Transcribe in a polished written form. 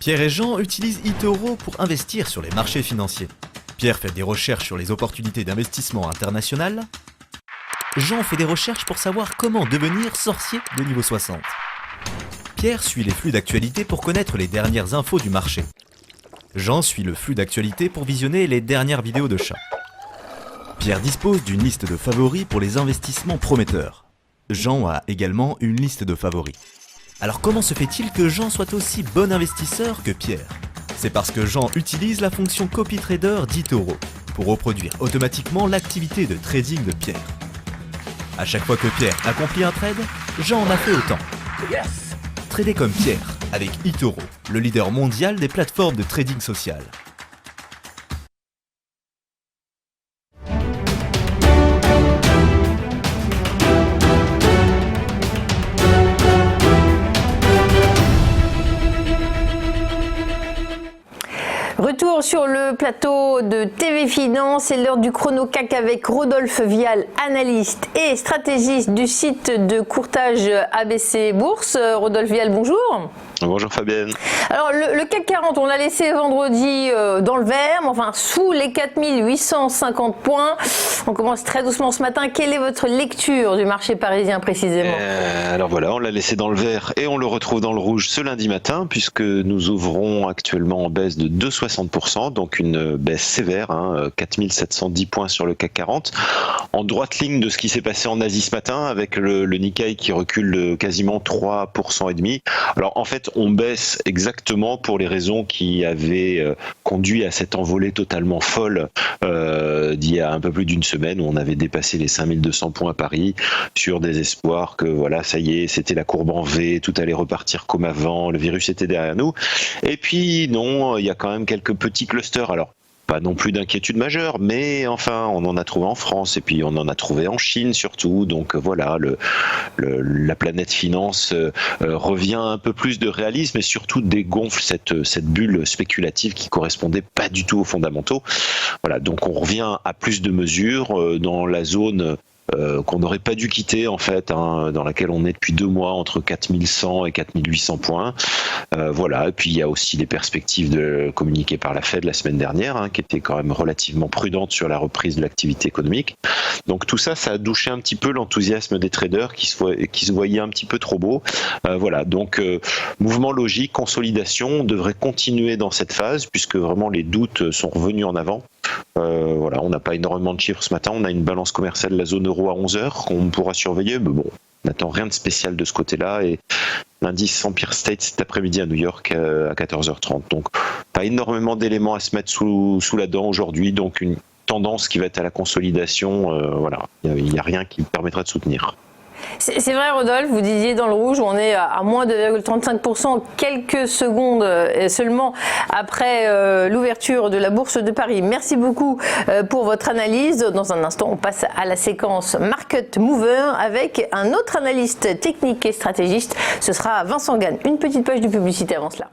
Pierre et Jean utilisent eToro pour investir sur les marchés financiers. Pierre fait des recherches sur les opportunités d'investissement international. Jean fait des recherches pour savoir comment devenir sorcier de niveau 60. Pierre suit les flux d'actualité pour connaître les dernières infos du marché. Jean suit le flux d'actualité pour visionner les dernières vidéos de chats. Pierre dispose d'une liste de favoris pour les investissements prometteurs. Jean a également une liste de favoris. Alors comment se fait-il que Jean soit aussi bon investisseur que Pierre? C'est parce que Jean utilise la fonction CopyTrader d'eToro pour reproduire automatiquement l'activité de trading de Pierre. À chaque fois que Pierre accomplit un trade, Jean en a fait autant. Yes! Trader comme Pierre avec eToro, le leader mondial des plateformes de trading social. Retour sur le plateau de TV Finance, c'est l'heure du chrono CAC avec Rodolphe Vial, analyste et stratégiste du site de courtage ABC Bourse. Rodolphe Vial, bonjour. Bonjour Fabienne. Alors le CAC 40, on l'a laissé vendredi dans le vert, mais enfin sous les 4850 points. On commence très doucement ce matin. Quelle est votre lecture du marché parisien précisément? Alors voilà, on l'a laissé dans le vert et on le retrouve dans le rouge ce lundi matin puisque nous ouvrons actuellement en baisse de 2,60%, donc une baisse sévère, 4710 points sur le CAC 40, en droite ligne de ce qui s'est passé en Asie ce matin avec le Nikkei qui recule de quasiment 3,5%. Alors en fait, on baisse exactement pour les raisons qui avaient conduit à cette envolée totalement folle d'il y a un peu plus d'une semaine où on avait dépassé les 5200 points à Paris sur des espoirs que voilà, ça y est, c'était la courbe en V, tout allait repartir comme avant, le virus était derrière nous. Et puis non, il y a quand même quelques petits clusters. Alors, pas non plus d'inquiétude majeure, mais enfin, on en a trouvé en France et puis on en a trouvé en Chine surtout. Donc voilà, la planète finance revient un peu plus de réalisme et surtout dégonfle cette bulle spéculative qui correspondait pas du tout aux fondamentaux. Voilà, donc on revient à plus de mesures dans la zone qu'on n'aurait pas dû quitter en fait, dans laquelle on est depuis 2 mois entre 4100 et 4800 points. Voilà, et puis il y a aussi les perspectives communiquées par la Fed la semaine dernière, qui étaient quand même relativement prudentes sur la reprise de l'activité économique. Donc tout ça, ça a douché un petit peu l'enthousiasme des traders qui se voyaient un petit peu trop beaux. Voilà, donc mouvement logique, consolidation, on devrait continuer dans cette phase puisque vraiment les doutes sont revenus en avant. Voilà, on n'a pas énormément de chiffres ce matin, on a une balance commerciale de la zone euro à 11h qu'on pourra surveiller, mais bon, on n'attend rien de spécial de ce côté-là, et l'indice Empire State cet après-midi à New York à 14h30, donc pas énormément d'éléments à se mettre sous la dent aujourd'hui, donc une tendance qui va être à la consolidation, voilà, il n'y a rien qui permettra de soutenir. C'est vrai Rodolphe, vous disiez dans le rouge, on est à moins de 2,35%, quelques secondes seulement après l'ouverture de la Bourse de Paris. Merci beaucoup pour votre analyse. Dans un instant, on passe à la séquence Market Mover avec un autre analyste technique et stratégiste. Ce sera Vincent Gann. Une petite page de publicité avant cela.